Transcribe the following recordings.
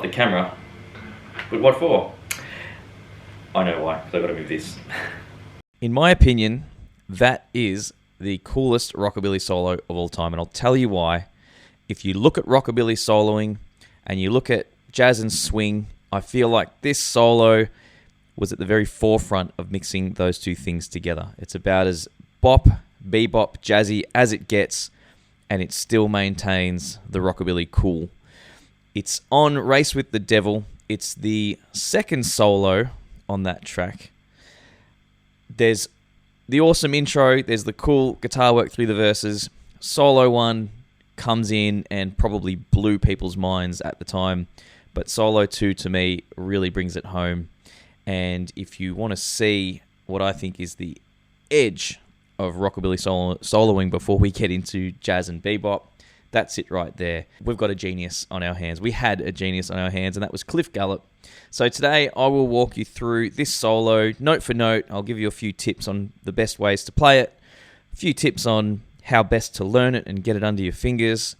the camera. But what for? I know why, because I've got to move this. In my opinion, that is the coolest rockabilly solo of all time, and I'll tell you why. If you look at rockabilly soloing and you look at jazz and swing, I feel like this solo was at the very forefront of mixing those two things together. It's about as bop, bebop, jazzy as it gets, and it still maintains the rockabilly cool. It's on Race with the Devil. It's the second solo on that track. There's the awesome intro. There's the cool guitar work through the verses. Solo 1 comes in and probably blew people's minds at the time. But solo 2, to me, really brings it home. And if you want to see what I think is the edge of rockabilly soloing before we get into jazz and bebop, that's it right there. We've got a genius on our hands. We had a genius on our hands, and that was Cliff Gallup. So today I will walk you through this solo note for note. I'll give you a few tips on the best ways to play it, a few tips on how best to learn it and get it under your fingers,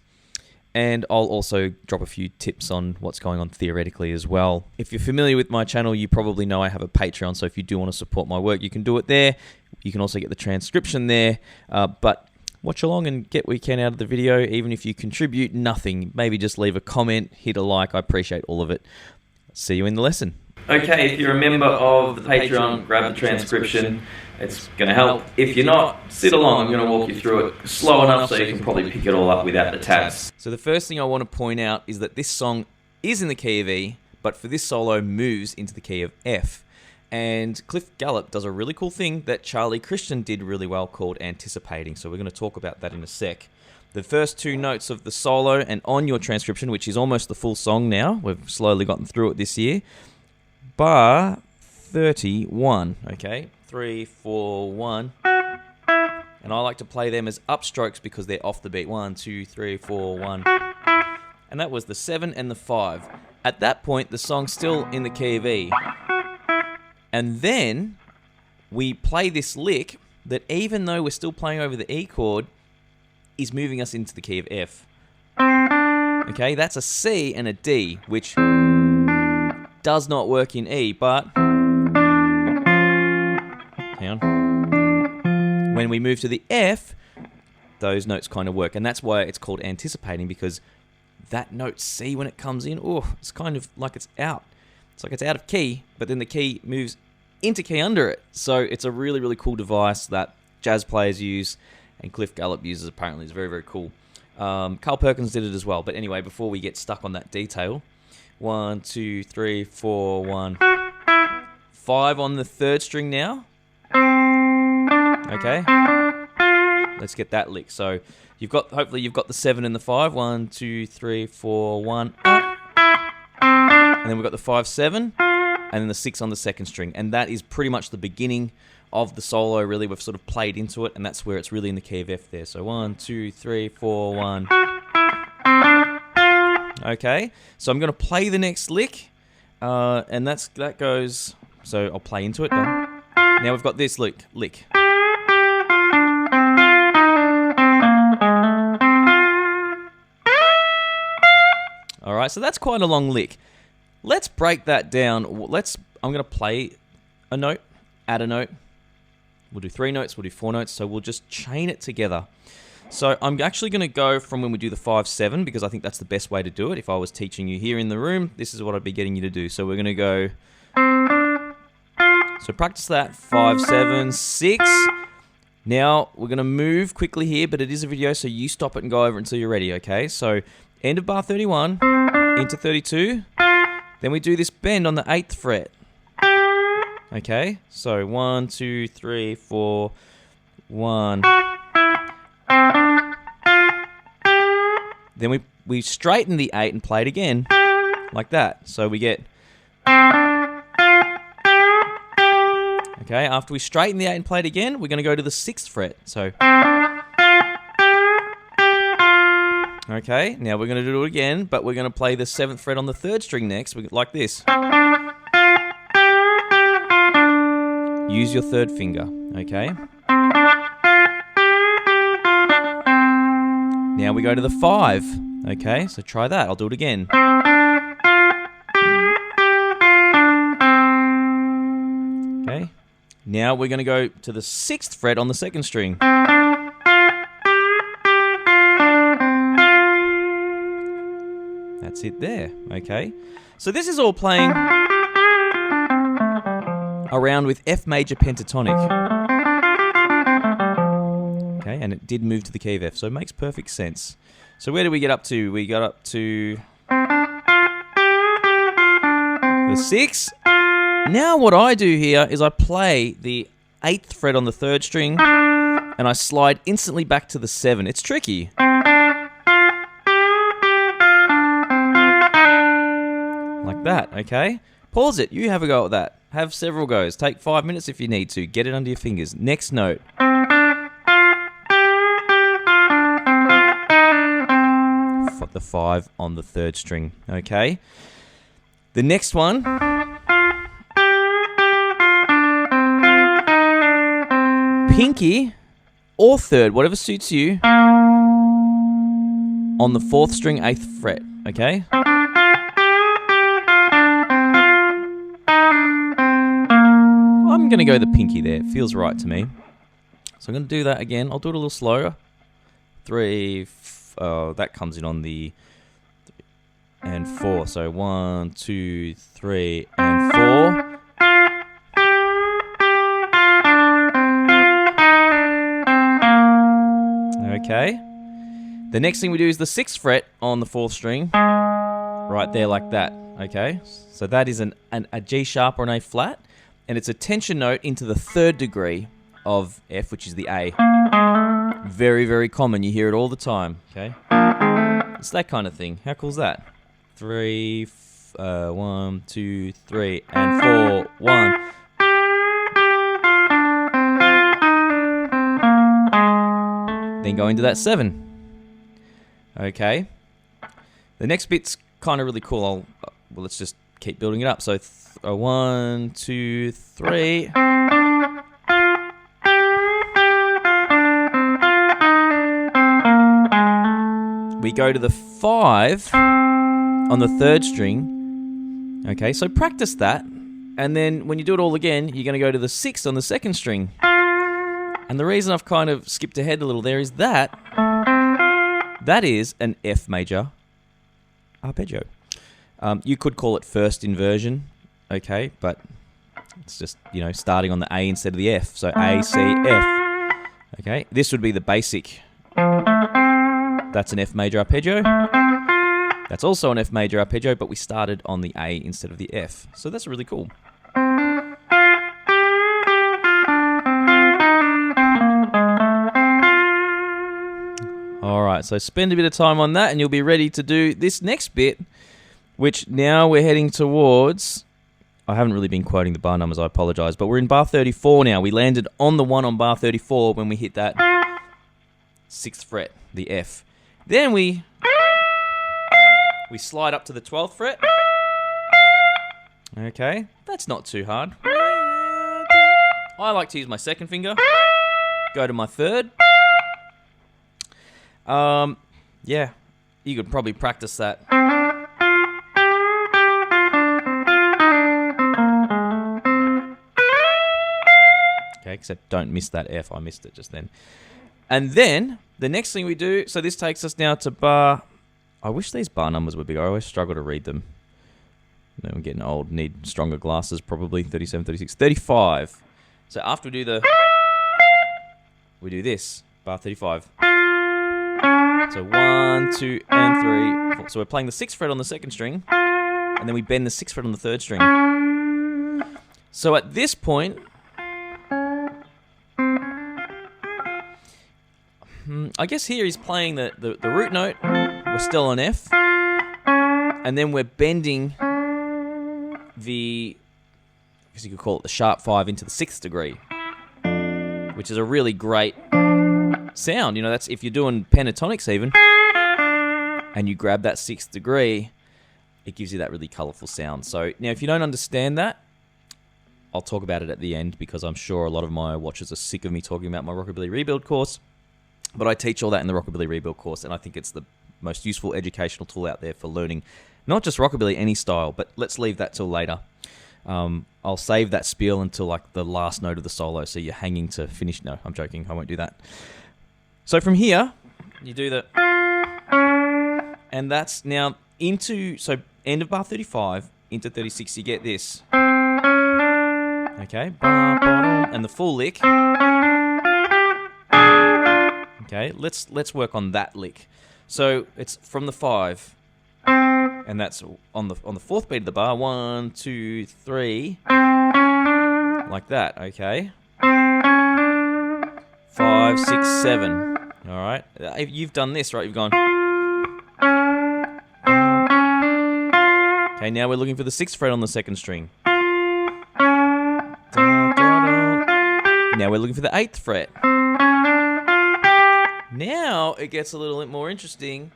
and I'll also drop a few tips on what's going on theoretically as well. If you're familiar with my channel, you probably know I have a Patreon, so if you do want to support my work, you can do it there. You can also get the transcription there, but watch along and get what you can out of the video. Even if you contribute nothing, maybe just leave a comment, hit a like. I appreciate all of it. See you in the lesson. Okay, if you're a member of the Patreon, grab the transcription. It's going to help. If you're not, sit along. I'm going to walk you through it slow enough so you can probably pick it all up without the tabs. So the first thing I want to point out is that this song is in the key of E, but for this solo moves into the key of F. And Cliff Gallup does a really cool thing that Charlie Christian did really well called anticipating. So we're going to talk about that in a sec. The first two notes of the solo, and on your transcription, which is almost the full song now, we've slowly gotten through it this year, bar 31, okay? 3, 4, 1. And I like to play them as upstrokes because they're off the beat. 1, 2, 3, 4, 1. And that was the 7 and the 5. At that point, the song's still in the key of E. And then we play this lick that, even though we're still playing over the E chord, is moving us into the key of F. Okay, that's a C and a D, which does not work in E, but hang on. When we move to the F, those notes kind of work, and that's why it's called anticipating, because that note C, when it comes in, it's kind of like it's out. It's like it's out of key, but then the key moves into key under it. So it's a really, really cool device that jazz players use and Cliff Gallup uses. Apparently it's very, very cool. Carl Perkins did it as well. But anyway, before we get stuck on that detail, 1, 2, 3, 4, 1. 5 on the third string now. Okay. Let's get that lick. So hopefully you've got the 7 and the 5. 1, 2, 3, 4, 1. And then we've got the 5, 7, and then the 6 on the second string. And that is pretty much the beginning of the solo, really. We've sort of played into it, and that's where it's really in the key of F there. So 1, 2, 3, 4, 1. Okay, so I'm going to play the next lick, and that goes... So I'll play into it. Now we've got this lick. All right, so that's quite a long lick. Let's break that down. I'm going to play a note, add a note. We'll do 3 notes, we'll do 4 notes, so we'll just chain it together. So I'm actually going to go from when we do the 5, 7, because I think that's the best way to do it. If I was teaching you here in the room, this is what I'd be getting you to do. So we're going to go... So practice that. 5, 7, 6. Now we're going to move quickly here, but it is a video, so you stop it and go over until you're ready, okay? So end of bar 31, into 32. Then we do this bend on the 8th fret. Okay, so 1, 2, 3, 4, 1. Then we straighten the 8 and play it again, like that. So we get... Okay, after we straighten the 8 and play it again, we're going to go to the 6th fret. So... Okay, now we're going to do it again, but we're going to play the 7th fret on the 3rd string next, like this. Use your 3rd finger, okay? Now we go to the 5, okay? So try that, I'll do it again. Now we're going to go to the 6th fret on the 2nd string. That's it there, okay? So this is all playing around with F major pentatonic. Okay, and it did move to the key of F, so it makes perfect sense. So where did we get up to? We got up to the 6. Now what I do here is I play the 8th fret on the 3rd string and I slide instantly back to the 7. It's tricky. Like that, okay? Pause it. You have a go at that. Have several goes. Take 5 minutes if you need to. Get it under your fingers. Next note. The 5 on the 3rd string, okay? The next one. Pinky or 3rd, whatever suits you, on the 4th string, 8th fret, okay? I'm going to go the pinky there. It feels right to me. So I'm going to do that again. I'll do it a little slower. 3, that comes in on the 3 and 4. So 1, 2, 3, and 4. Okay. The next thing we do is the 6th fret on the 4th string. Right there like that. Okay. So that is a G sharp or an A flat. And it's a tension note into the 3rd degree of F, which is the A. Very, very common. You hear it all the time. Okay. It's that kind of thing. How cool is that? 3, 1, 2, 3, and 4, 1. Then go into that 7. Okay. The next bit's kind of really cool. Well, let's just keep building it up. So 1, 2, 3. We go to the 5 on the 3rd string. Okay, so practice that. And then when you do it all again, you're going to go to the 6 on the 2nd string. And the reason I've kind of skipped ahead a little there is that is an F major arpeggio. You could call it first inversion, okay, but it's just, starting on the A instead of the F. So A, C, F. Okay, this would be the basic. That's an F major arpeggio. That's also an F major arpeggio, but we started on the A instead of the F. So that's really cool. Alright, so spend a bit of time on that and you'll be ready to do this next bit, which now we're heading towards... I haven't really been quoting the bar numbers, I apologise, but we're in bar 34 now. We landed on the 1 on bar 34 when we hit that 6th fret, the F. Then we slide up to the 12th fret. Okay, that's not too hard. I like to use my 2nd finger. Go to my 3rd. Yeah, you could probably practice that. Okay, except don't miss that F. I missed it just then. And then, the next thing we do, so this takes us now to bar... I wish these bar numbers were bigger. I always struggle to read them. No, I'm getting old. Need stronger glasses, probably. 37, 36, 35. So after we do the... we do this. Bar 35. So 1, 2, and 3. So we're playing the 6th fret on the 2nd string. And then we bend the 6th fret on the 3rd string. So at this point... I guess here he's playing the root note. We're still on F. And then we're bending the... I guess you could call it the sharp 5 into the 6th degree. Which is a really great sound. That's if you're doing pentatonics even. And you grab that 6th degree, it gives you that really colourful sound. So now if you don't understand that, I'll talk about it at the end because I'm sure a lot of my watchers are sick of me talking about my Rockabilly Rebuild course. But I teach all that in the Rockabilly Rebuild course, and I think it's the most useful educational tool out there for learning not just Rockabilly, any style, but let's leave that till later. I'll save that spiel until like the last note of the solo, so you're hanging to finish. No, I'm joking. I won't do that. So from here, you do the, and that's now into, so end of bar 35 into 36. You get this. Okay, and the full lick. Okay, let's work on that lick. So it's from the 5, and that's on the 4th beat of the bar. 1, 2, 3, like that. Okay, 5, 6, 7. All right, you've done this right. You've gone. Okay, now we're looking for the 6th fret on the 2nd string. Now we're looking for the 8th fret. Now it gets a little bit more interesting.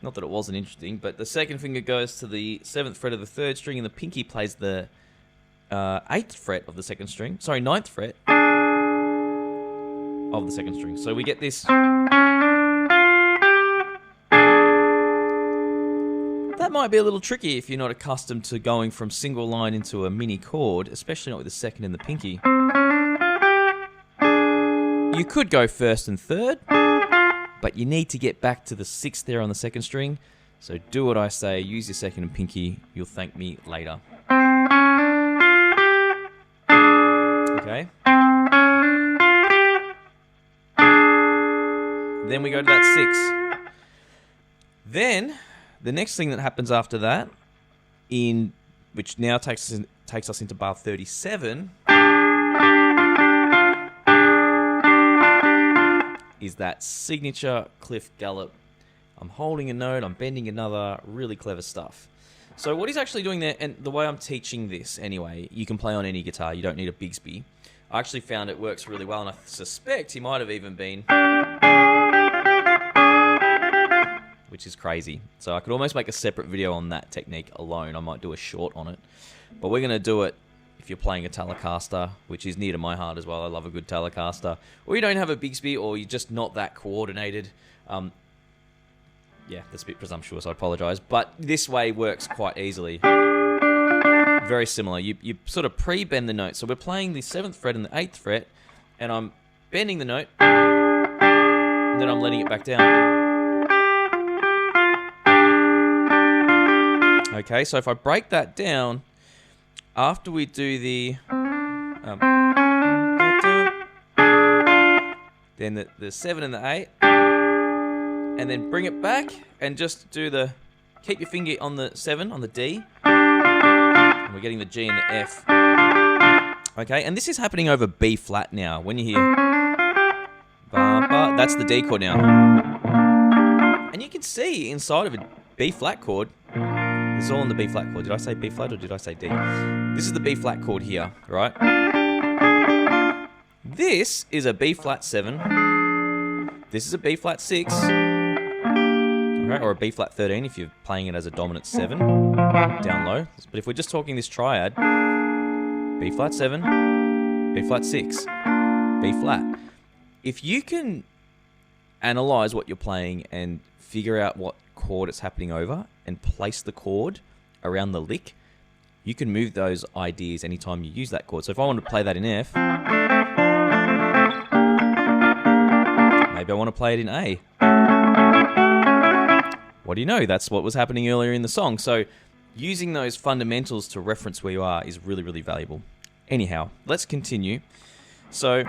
Not that it wasn't interesting, but the 2nd finger goes to the 7th fret of the 3rd string, and the pinky plays the 8th fret of the 2nd string. Sorry, 9th fret of the 2nd string. So we get this. That might be a little tricky if you're not accustomed to going from single line into a mini chord, especially not with the 2nd and the pinky. You could go 1st and 3rd, but you need to get back to the 6th there on the 2nd string. So do what I say, use your 2nd and pinky, you'll thank me later. Okay. Then we go to that 6. Then, the next thing that happens after that, which now takes us into bar 37, is that signature Cliff Gallup. I'm holding a note, I'm bending another, really clever stuff. So what he's actually doing there, and the way I'm teaching this anyway, you can play on any guitar, you don't need a Bigsby. I actually found it works really well, and I suspect he might have even been, which is crazy. So I could almost make a separate video on that technique alone. I might do a short on it. But we're going to do it if you're playing a Telecaster, which is near to my heart as well. I love a good Telecaster. Or you don't have a Bigsby, or you're just not that coordinated. Yeah, that's a bit presumptuous, I apologise. But this way works quite easily. Very similar. You sort of pre-bend the note. So we're playing the 7th fret and the 8th fret, and I'm bending the note, and then I'm letting it back down. Okay, so if I break that down, after we do the then the 7 and the 8, and then bring it back and just do the, keep your finger on the 7, on the D, and we're getting the G and the F. Okay, and this is happening over B flat now. When you hear, that's the D chord now. And you can see inside of a B flat chord, this is all on the B flat chord. Did I say B flat or did I say D? This is the B flat chord here, right? This is a B flat 7. This is a B flat 6. Okay, or a B flat 13 if you're playing it as a dominant 7 down low. But if we're just talking this triad, B flat 7, B flat 6, B flat. If you can analyze what you're playing and figure out what chord it's happening over and place the chord around the lick, you can move those ideas anytime you use that chord. So if I want to play that in F, maybe I want to play it in A. What do you know? That's what was happening earlier in the song. So using those fundamentals to reference where you are is really, really valuable. Anyhow, let's continue. So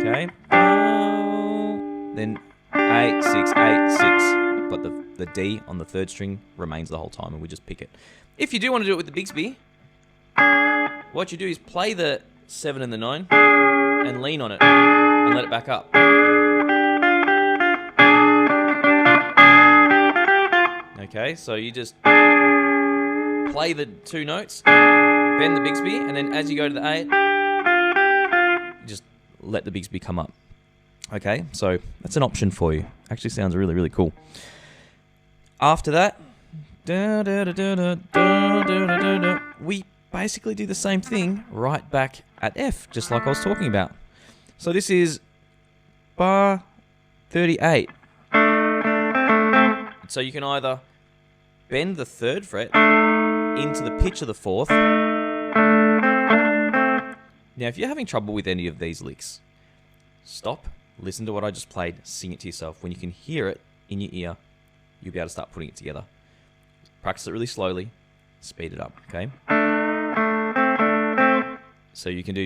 okay. Then 8, 6, 8, 6. But the D on the 3rd string remains the whole time, and we just pick it. If you do want to do it with the Bigsby, what you do is play the 7 and the 9 and lean on it and let it back up. Okay, so you just play the 2 notes, bend the Bigsby, and then as you go to the 8, you just let the Bigsby come up. Okay, so that's an option for you. Actually sounds really, really cool. After that, we basically do the same thing right back at F, just like I was talking about. So this is bar 38. So you can either bend the 3rd fret into the pitch of the 4th. Now, if you're having trouble with any of these licks, stop, listen to what I just played, sing it to yourself. When you can hear it in your ear, you'll be able to start putting it together. Practice it really slowly, speed it up, okay? So you can do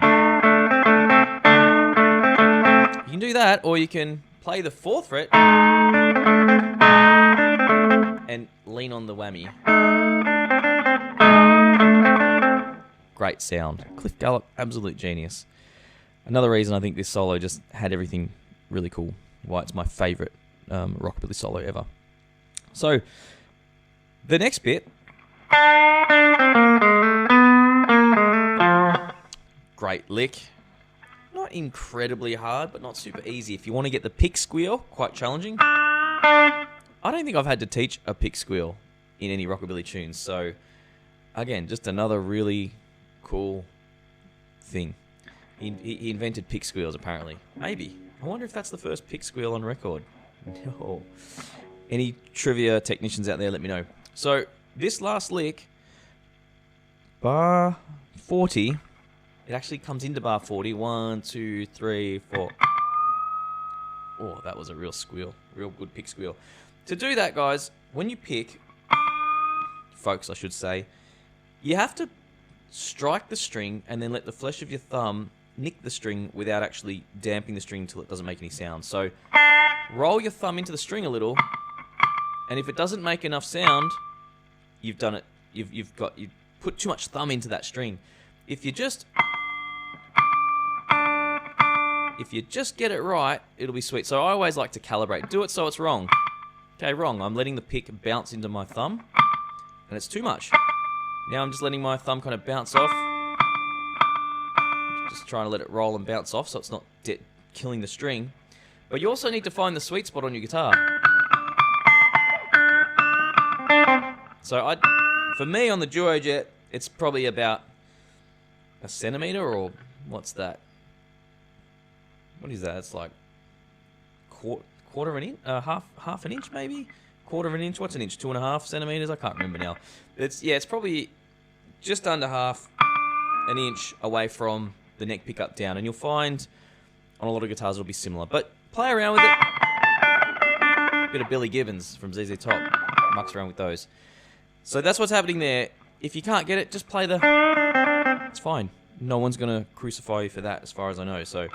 that, or you can play the 4th fret and lean on the whammy. Great sound. Cliff Gallup, absolute genius. Another reason I think this solo just had everything really cool. Why it's my favourite rockabilly solo ever. So, the next bit. Great lick. Not incredibly hard, but not super easy. If you want to get the pick squeal, quite challenging. I don't think I've had to teach a pick squeal in any rockabilly tunes. So, again, just another really cool thing. He invented pick squeals, apparently. Maybe. I wonder if that's the first pick squeal on record. No. Any trivia technicians out there, let me know. So, this last lick, bar 40, it actually comes into bar 40. 1, 2, 3, 4. Oh, that was a real squeal. Real good pick squeal. To do that, guys, when you pick, folks, I should say, you have to strike the string and then let the flesh of your thumb nick the string without actually damping the string until it doesn't make any sound. So roll your thumb into the string a little, and if it doesn't make enough sound, you've done it. You've put too much thumb into that string. If you just get it right, it'll be sweet. So I always like to calibrate. Do it so it's wrong. Okay, wrong. I'm letting the pick bounce into my thumb, and it's too much. Now I'm just letting my thumb kind of bounce off. Just trying to let it roll and bounce off so it's not killing the string. But you also need to find the sweet spot on your guitar. So for me on the Duo Jet, it's probably about a centimeter, or what's that? What is that? It's like quarter of an inch, half an inch maybe? Quarter of an inch? What's an inch? 2.5 centimeters? I can't remember now. It's probably just under half an inch away from the neck pickup down, and you'll find on a lot of guitars it'll be similar. But play around with it. A bit of Billy Gibbons from ZZ Top. Mucks around with those. So that's what's happening there. If you can't get it, just play the... It's fine. No one's going to crucify you for that, as far as I know. So,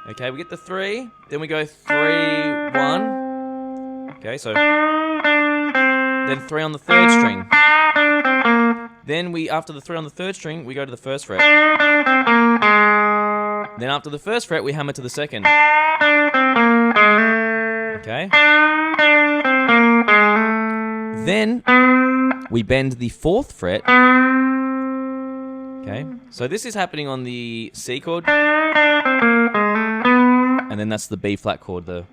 okay, we get the 3. Then we go 3, 1. Okay, so... Then 3 on the 3rd string. Then after the 3 on the 3rd string, we go to the 1st fret. Then after the 1st fret, we hammer to the 2nd. Okay. Then we bend the 4th fret. Okay. So this is happening on the C chord. And then that's the B flat chord. What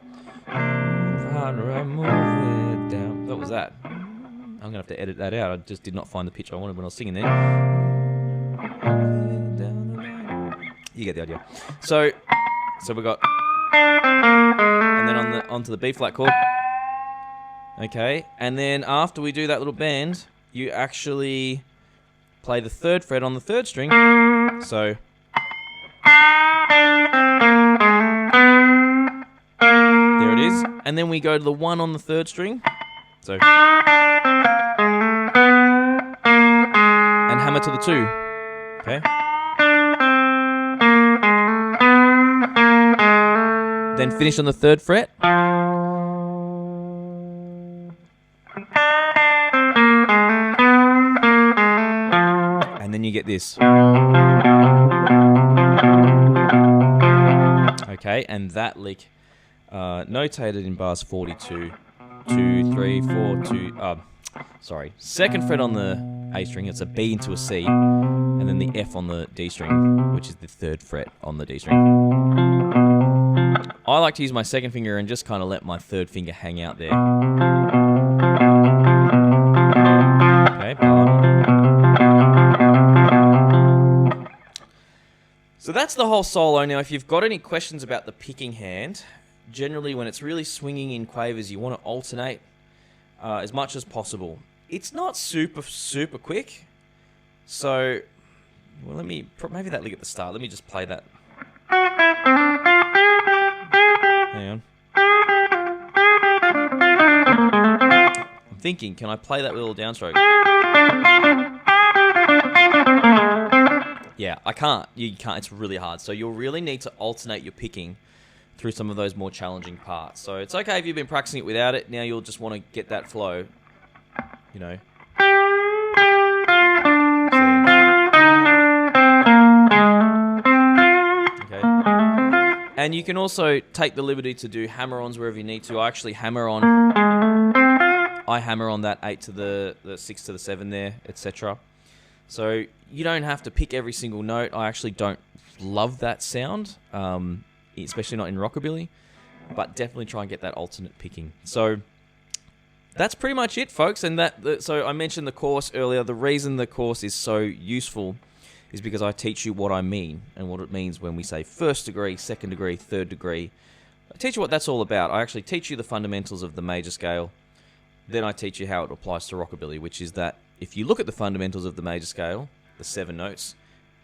was that? I'm going to have to edit that out. I just did not find the pitch I wanted when I was singing there. You get the idea. So we got... And then onto the B flat chord. Okay. And then after we do that little bend, you actually play the 3rd fret on the 3rd string. So... There it is. And then we go to the 1 on the 3rd string. So... And hammer to the 2. Okay. Then finish on the 3rd fret. And then you get this. Okay, and that lick notated in bars 42. 2, 3, 4, 2. Sorry. 2nd fret on the A string, it's a B into a C, and then the F on the D string, which is the 3rd fret on the D string. I like to use my 2nd finger and just kind of let my 3rd finger hang out there. Okay. So that's the whole solo. Now, if you've got any questions about the picking hand, generally when it's really swinging in quavers, you want to alternate as much as possible. It's not super quick. So, well, maybe that lick at the start. Let me just play that. Hang on. I'm thinking, can I play that little downstroke? Yeah, I can't. You can't. It's really hard. So you'll really need to alternate your picking through some of those more challenging parts. So it's okay if you've been practicing it without it. Now you'll just want to get that flow, you know. And you can also take the liberty to do hammer-ons wherever you need to. I actually hammer on that 8 to the 6 to the 7 there, etc. So you don't have to pick every single note. I actually don't love that sound, especially not in rockabilly, but definitely try and get that alternate picking. So that's pretty much it, folks. And so I mentioned the course earlier. The reason the course is so useful is because I teach you what I mean and what it means when we say first degree, second degree, third degree. I teach you what that's all about. I actually teach you the fundamentals of the major scale. Then I teach you how it applies to rockabilly, which is that if you look at the fundamentals of the major scale, the 7 notes,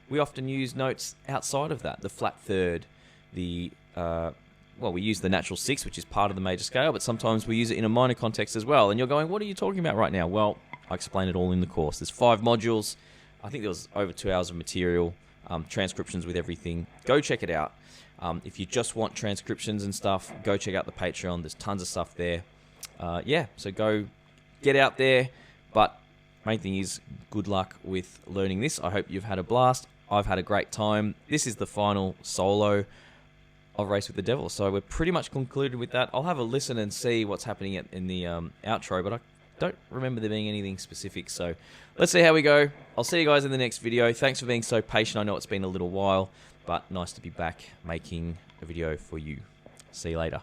we often use notes outside of that. The flat third, we use the natural 6, which is part of the major scale, but sometimes we use it in a minor context as well. And you're going, what are you talking about right now? Well, I explain it all in the course. There's 5 modules. I think there was over 2 hours of material, transcriptions with everything. Go check it out. If you just want transcriptions and stuff, go check out the Patreon. There's tons of stuff there. So go get out there. But main thing is good luck with learning this. I hope you've had a blast. I've had a great time. This is the final solo of Race with the Devil. So we're pretty much concluded with that. I'll have a listen and see what's happening in the outro, but I don't remember there being anything specific. So let's see how we go. I'll see you guys in the next video. Thanks for being so patient. I know it's been a little while, but nice to be back making a video for you. See you later.